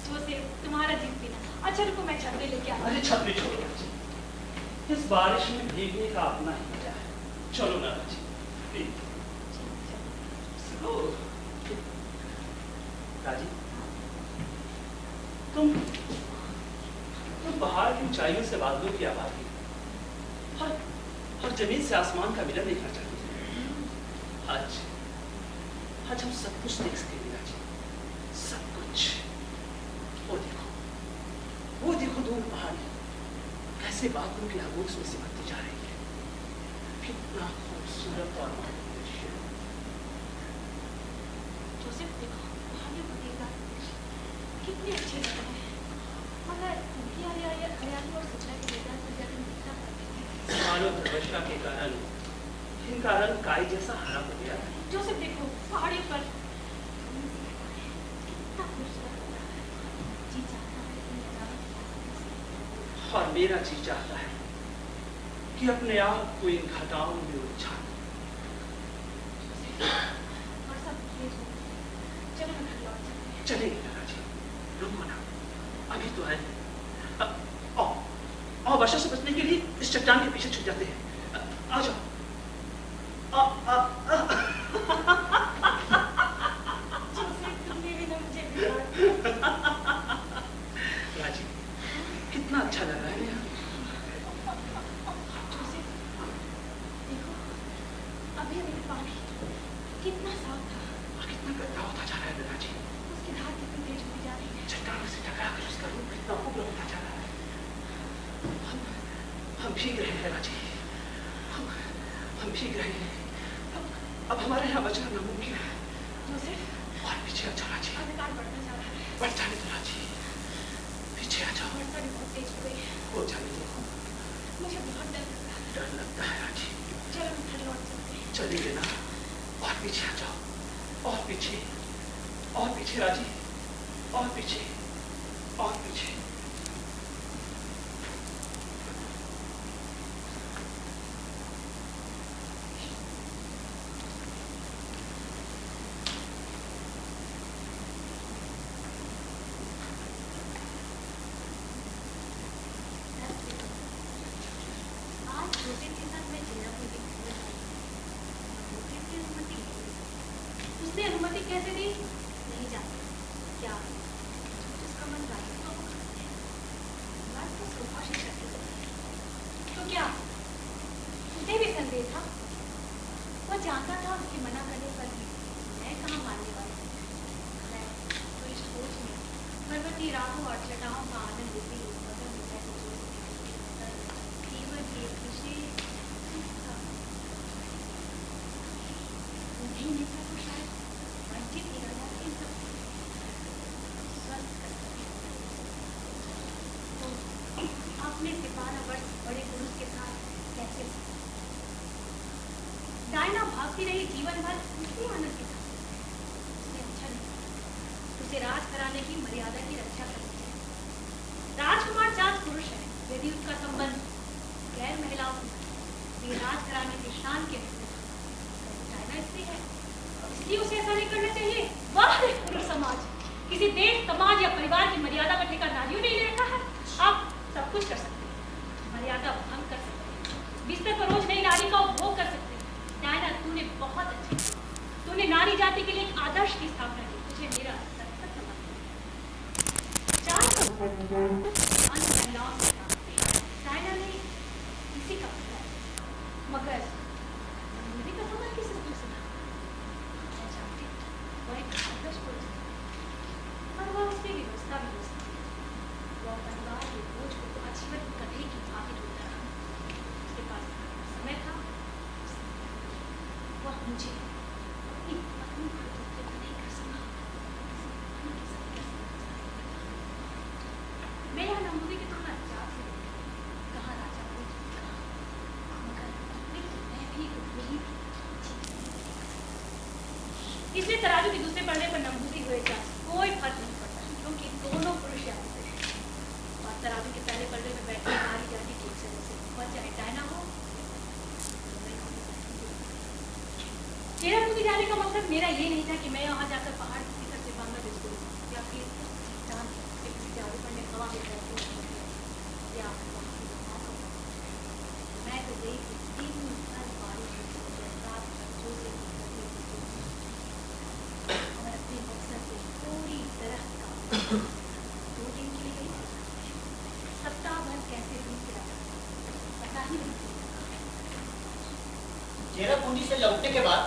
Speaker 4: जोसेफ, तुम्हारा जीत पीना। अच्छा रुको, मैं छतरी लेके आती हूँ।
Speaker 3: अरे छतरी छोड़ो राजी, इस बारिश में भीगने का अपना ही मजा है। चलो ना राजी। राजी, तुम पहाड़ की ऊंचाइयों से बादलों की आबादी और जमीन से आसमान का मिलन देखना चाहती है। आज हम सब कुछ देख सकेंगे राजी, सब कुछ। वो देखो दोनों पहाड़ी कैसे बादलों की आगोश में सिमटती जा रही है। कितना खूबसूरत और दृश्य।
Speaker 4: जोसेफ देखो, पहाड़ियों को देखा कितने अच्छे लग रहे हैं, मगर उनकी हरियाली और सच्चाई के मैदान पर जाकर दिखना पड़ता है।
Speaker 3: सालों वर्षा के कारण इनका रंग काई जैसा हरा हो गया।
Speaker 4: जोसेफ देखो, पहाड़ियों पर कितना खूबसूरत लग रहा है। जी चाहता है इन नज़ारों
Speaker 3: और मेरा जी चाहता है कि अपने आप को इन घटाओं में उलझा।
Speaker 4: वर्षा तेज हो गई। चलो मैं घर लौट जाती हूँ।
Speaker 3: चलेंगे ना राजी, रुको ना, अभी तो है। आओ वर्षा से बचने के लिए इस चट्टान के पीछे छुप जाते हैं। आ जाओ।
Speaker 4: जोसेफ, तुमने भी ना मुझे बिगाड़।
Speaker 3: राजी, कितना अच्छा लग रहा है यहाँ।
Speaker 4: जोसेफ, देखो, अभी पानी कितना साफ था
Speaker 3: और कितना गंदा होता जा रहा है राजी।
Speaker 4: उसकी धार कितनी तेज होती जा रही है।
Speaker 3: चट्टानों से टकराकर उसका रूप कितना उग्र होता जा रहा है। हम भीग रहे हैं राजी, हम भीग रहे हैं। अब हमारे यहाँ बचना नामुमकिन है।
Speaker 4: जोसेफ,
Speaker 3: और पीछे आ जाओ राजी।
Speaker 4: अंधकार बढ़ता जा रहा है।
Speaker 3: बढ़ जाने दो राजी, पीछे आ जाओ।
Speaker 4: वर्षा भी बहुत तेज हो गई है।
Speaker 3: वो जाने दो।
Speaker 4: मुझे बहुत डर लग रहा है।
Speaker 3: डर लगता है राजी।
Speaker 4: चलो हम घर लौट सकते हैं।
Speaker 3: चलेंगे ना, और पीछे आ जाओ, और पीछे राजी, और पीछे।
Speaker 4: आज छोटे के साथ मैं जयरापुर के घर आई। छोटे की अनुमति ली। उसने अनुमति कैसे दी नहीं जानती। क्या जिसका मन राजी तो वो करते हैं। बात तो स्वभाव से करती है। तो क्या उसे भी संदेह था? वो जानता था उसके मना करने पर भी मैं कहाँ मानने वाली थी। मैं तो इस सोच में पर्वतीय राहों और चटाओं का आनंद लेती हुई मगर मिठाई को जोड़ केवल एक विशेष था। उन्हीं ने तो शायद वंचित ही रह जाते हैं सब स्वस्थ कर तो अपने से 12 वर्ष बड़े पुरुष के साथ कैसे डायना भागती रही जीवन भर उसी आनंद के साथ। उसे अच्छा नहीं, उसे राज कराने की मर्यादा की रक्षा करनी चाहिए। राजकुमार जात पुरुष है, यदि उसका संबंध गैर महिलाओं से ये राज कराने की शान के डायना स्त्री है, इसलिए उसे ऐसा नहीं करना चाहिए। वाह पुरुष समाज, किसी देश समाज या परिवार की मर्यादा का ठेका नारियों ने ले रखा है। आप सब कुछ कर सकते हैं, मर्यादा भंग कर सकते हैं, बिस्तर पर रोज नई नारी का उपभोग कर सकते हैं। डायना तूने बहुत अच्छा किया। तूने नारी जाति के लिए एक आदर्श की स्थापना की। तुझे मेरा सख्त नमन है। डायना ने किसी का पता है, मगर मेरी का समझ किसी को सुना। मैं जानती हूँ वह एक आदर्श पुरुष है, पर वह उसकी व्यवस्था भी हो सकती है। वह परिवार के बोझ को आजीवन कभी की भांति ढूंढता रहा। उसके पास समय था, वह मुझे अपनी पत्नी को धोखे नहीं कर सका। मैं यहाँ नमूने की तुलना जात से कहाँ राजा को कहाँ, मगर लेकिन मैं भी वही थी। इसलिए तराजू के दूसरे पड़ने पर नमूदी हुए जात कोई फर्क नहीं पड़ता, क्योंकि दोनों पुरुष यहाँ से हैं। और तराजू के पहले पड़ने में बैठे नारी जाति की एक से वह चाहे डायना हो। चेहरा जाने का मकसद मेरा ये नहीं था कि मैं वहाँ जाकर पहाड़ की शिखर से बांग्लादेश को या फिर चांद से किसी जादू करने हवा में बैठे या मैं तो गई थी 3 साल बारिश रात बच्चों से और अपने मकसद से पूरी तरह का 2 दिन के लिए गई। सप्ताह भर कैसे बीत गया पता ही नहीं।
Speaker 2: चेरापूंजी से लौटने के बाद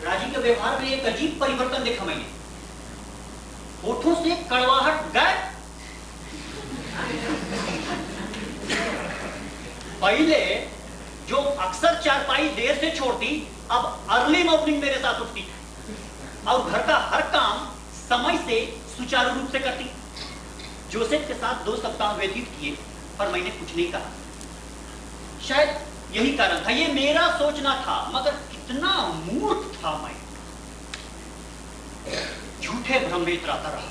Speaker 2: राजी के व्यवहार में एक अजीब परिवर्तन देखा मैंने। होठों से कड़वाहट गायब। पहले जो अक्सर चारपाई देर से छोड़ती, अब अर्ली मॉर्निंग मेरे साथ उठती और घर का हर काम समय से सुचारू रूप से करती। जोसेफ के साथ 2 सप्ताह व्यतीत किए, पर मैंने कुछ नहीं कहा। शायद यही कारण था, ये मेरा सोचना था, मगर कितना मूर्ख था मैं। झूठे भ्रम में इतराता रहा।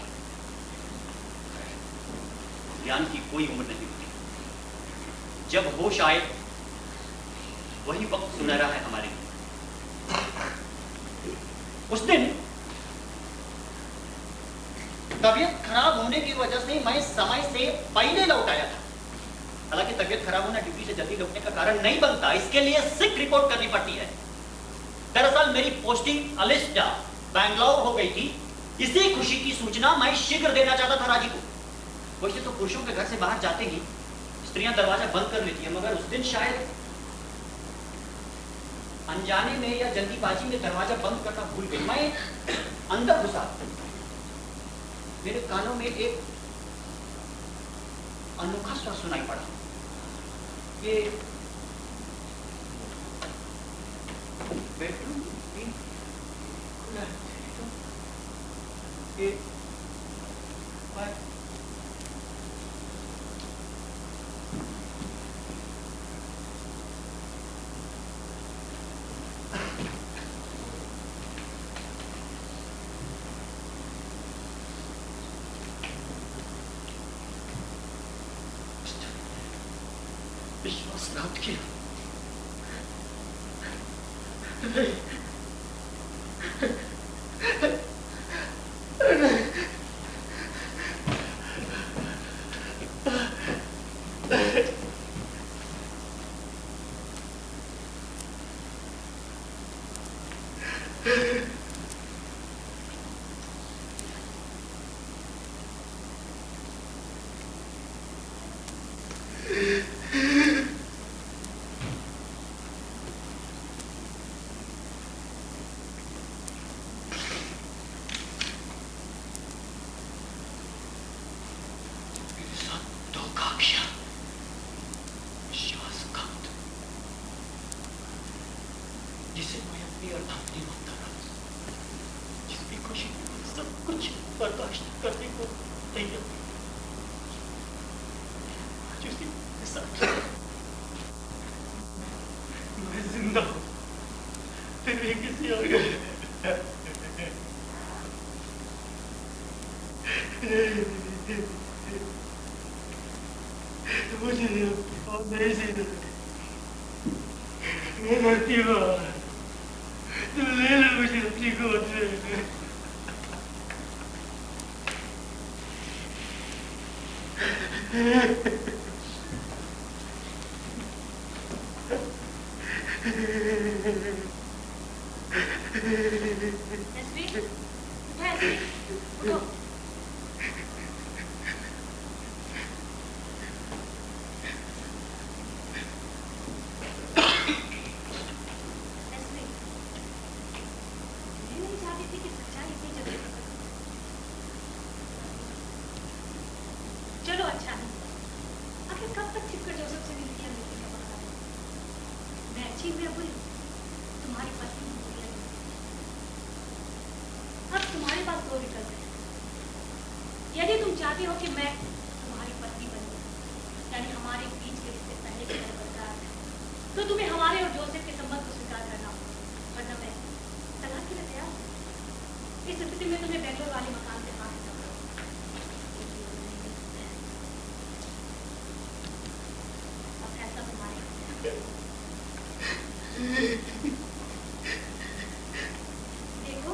Speaker 2: ज्ञान की कोई उम्र नहीं होती। जब होश आए वही वक्त सुनहरा है हमारे लिए। उस दिन तबीयत खराब होने की वजह से मैं समय से पहले लौट आया था। हालांकि तबीयत खराब होना ड्यूटी से जल्दी लौटने का कारण नहीं बनता, इसके लिए सिक रिपोर्ट करनी पड़ती है। दरअसल मेरी पोस्टिंग अलिस्टा बैंगलोर हो गई थी। इसी खुशी की सूचना मैं शीघ्र देना चाहता था राजी को। वैसे तो पुरुषों के घर से बाहर जाते ही स्त्रियां दरवाजा बंद कर लेती है, मगर उस दिन शायद अनजाने में या जल्दीबाजी में दरवाजा बंद करना भूल गई। मैं अंदर घुसा, मेरे कानों में एक अनोखा स्वर सुनाई पड़ा। ये बेडरूम खुला है, ये विश्वासघात किया। जिसे मैं अपनी अर्धांगिनी मानता था, जिसकी खुशी में सब कुछ बर्दाश्त करने को तैयार थी, आज उसी के साथ मैं जिंदा हूँ, फिर भी किसी और मुझे और नहीं जीना, मैं मरती हूँ, तुम ले लो मुझे अपनी गोद में।
Speaker 4: एसवी, उठो एसवी, उठो। एसवी, मैं नहीं चाहती थी कि सच्चाई इतनी जल्दी प्रकट हो। चलो अच्छा है, आखिर कब तक छिपकर जोसेफ से मिलती है मिलती का बहाना? मैं अच्छी हुई या बुरी, तुम्हारी पत्नी हूँ बुरी है। अब तुम्हारे पास दो विकल्प है। यदि तुम चाहती हो कि मैं तुम्हारी पत्नी बनूं, यानी हमारे बीच के रिश्ते पहले की तरह बरकरार है, तो तुम्हें हमारे और जोसेफ के संबंध को स्वीकार करना होगा, वरना मैं तलाक के लिए तैयार हूं। इस स्थिति में तुम्हें बेंगलोर वाले मकान से हाथ हटाना होगा। अब फैसला तुम्हारे हाथ में है। देखो,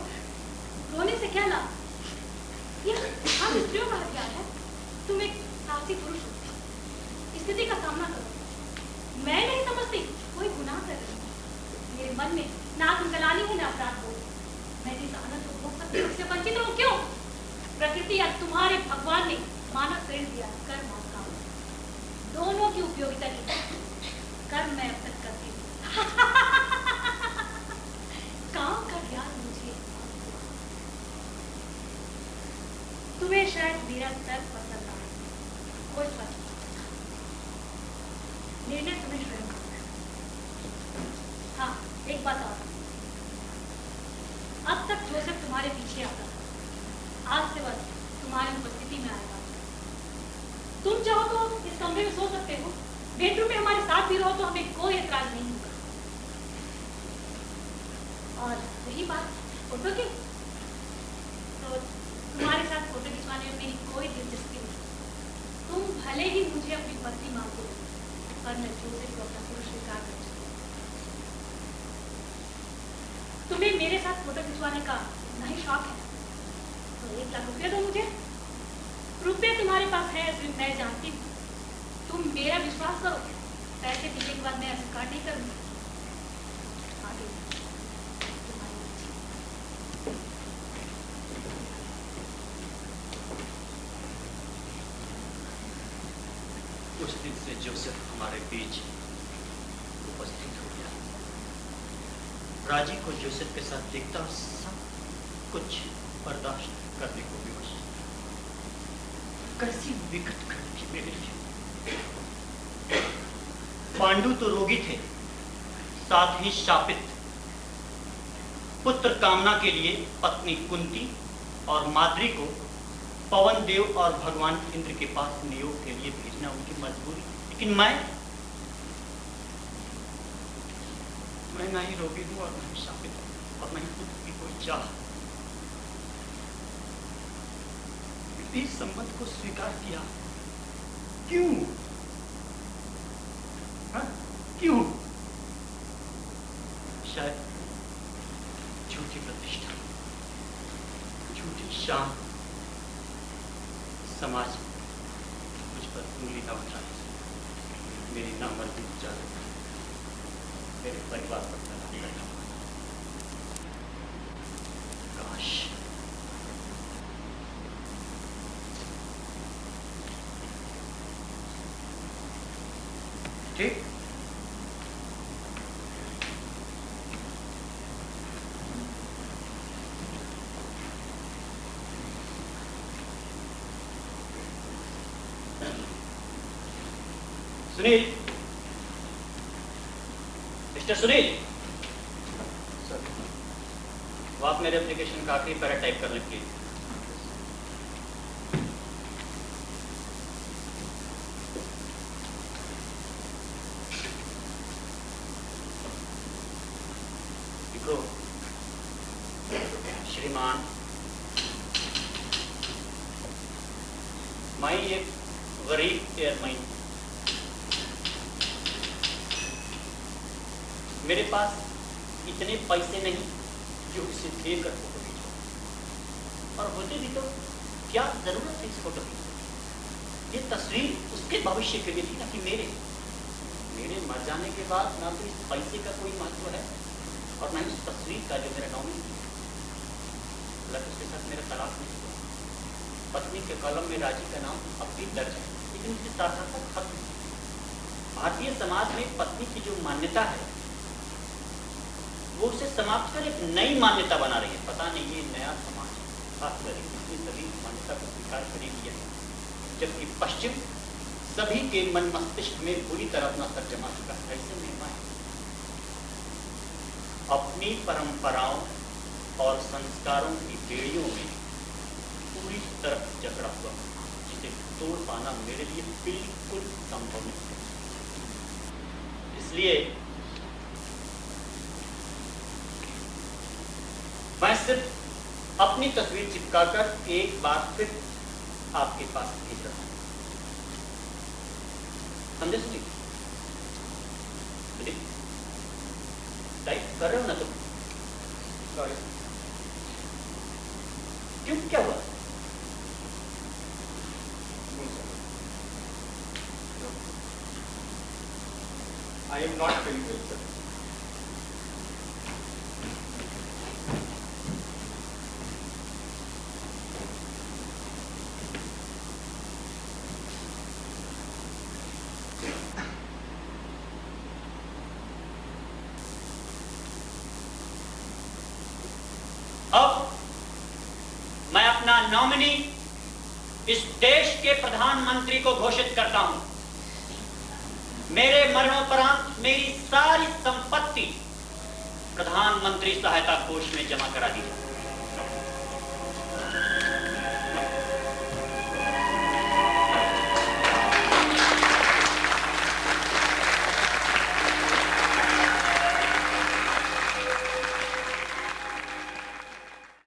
Speaker 4: रोने से क्या लाभ? यह हम स्त्रियों का हथियार है। तुम एक साहसी पुरुष हो, स्थिति का सामना करो। मैं नहीं समझती कोई गुनाह कर रही है। मेरे मन में ना संकलानी है ना अपराध बोध। मैं जिस आनंद को भोग सकती हूँ उससे वंचित रहूं क्यों? प्रकृति या तुम्हारे भगवान ने मानव शरीर दिया, कर्म और काम दोनों की उपयोगिता की। कर्म मैं अब तक करती हूँ। काम का ज्ञान मुझे तुम्हें शायद मेरा तर्क पसंद आए, कोई फर्क नहीं। निर्णय तुम्हें स्वयं करना है। हाँ, एक बात और, अब तक जोसेफ तुम्हारे पीछे आता था, आज से बस तुम्हारी उपस्थिति में आएगा। तुम चाहो तो इस कमरे में सो सकते हो, बेडरूम में हमारे साथ भी रहो तो हमें कोई एतराज नहीं होगा। और रही बात फोटो की, तो तुम्हारे साथ फोटो खिंचवाने में मेरी कोई दिलचस्पी नहीं। तुम भले ही मुझे अपनी पत्नी मानते हो, पर मैं जोसेफ को अपना पुरुष स्वीकार कर चुकी हूं। तुम्हें मेरे साथ फोटो खिंचवाने का नहीं शौक है तो 1 लाख रुपये दो मुझे। रुपये तुम्हारे पास है मैं जानती हूँ। तुम मेरा विश्वास करो, पैसे देने के बाद मैं अस्वीकार नहीं करूंगी। आगे तुम्हारी मर्जी।
Speaker 2: उस दिन से जोसेफ हमारे बीच उपस्थित हो गया। राजी को जोसेफ के साथ देखता सब कुछ बर्दाश्त करने को विवश। कैसी विकट घड़ी थी मेरे लिए। पांडु तो रोगी थे, साथ ही शापित। पुत्र कामना के लिए पत्नी कुंती और माद्री को पवन देव और भगवान इंद्र के पास नियोग के लिए भेजना उनकी मजबूरी। लेकिन मैं ना ही रोगी हूं और ना ही शापित हूं और ना ही पुत्र की कोई चाह। इस संबंध को स्वीकार किया क्यों? पिता बचा मेरी नामर्दी चालू मेरे परिवार पर लगा करना काश ठीक सुनील मिस्टर सुनील
Speaker 1: सर
Speaker 2: वो आप मेरे एप्लीकेशन का आखिरी पैरा टाइप करने के लिए लिखो श्रीमान मैं एक गरीब एयरमैन मेरे पास इतने पैसे नहीं जो उसे देकर फोटो खींचो और होते भी तो क्या जरूरत है इस फोटो की ये तस्वीर उसके भविष्य के लिए थी ना कि मेरे मर जाने के बाद ना तो इस पैसे का कोई महत्व है और ना इस तस्वीर का जो मेरा नॉमिनी उसके साथ मेरा तलाक नहीं हुआ पत्नी के कलम में राजी का नाम अब भी दर्ज है लेकिन उसकी सार्थकता खत्म भारतीय समाज में पत्नी की जो मान्यता है वो उसे समाप्त कर एक नई मान्यता बना रही है पता नहीं ये नया समाज खास करके इसने सभी मान्यता को स्वीकार कर लिया है जबकि पश्चिम सभी के मन मस्तिष्क में बुरी तरह अपना सर जमा चुका है ऐसे में मैं अपनी परंपराओं और संस्कारों की बेड़ियों में पूरी तरह जकड़ा हुआ जिसे तोड़ पाना मेरे लिए बिल्कुल संभव नहीं है इसलिए मैं सिर्फ अपनी तस्वीर चिपकाकर एक बार फिर आपके पास भेज रहा हूं समझे सुनिए टाइप कर रहे हो ना तुम
Speaker 1: सॉरी
Speaker 2: क्यों क्या हुआ
Speaker 1: I am not feeling well sir
Speaker 2: अब मैं अपना नॉमिनी इस देश के प्रधानमंत्री को घोषित करता हूं मेरे मरणोपरांत मेरी सारी संपत्ति प्रधानमंत्री सहायता कोष में जमा करा दी जाए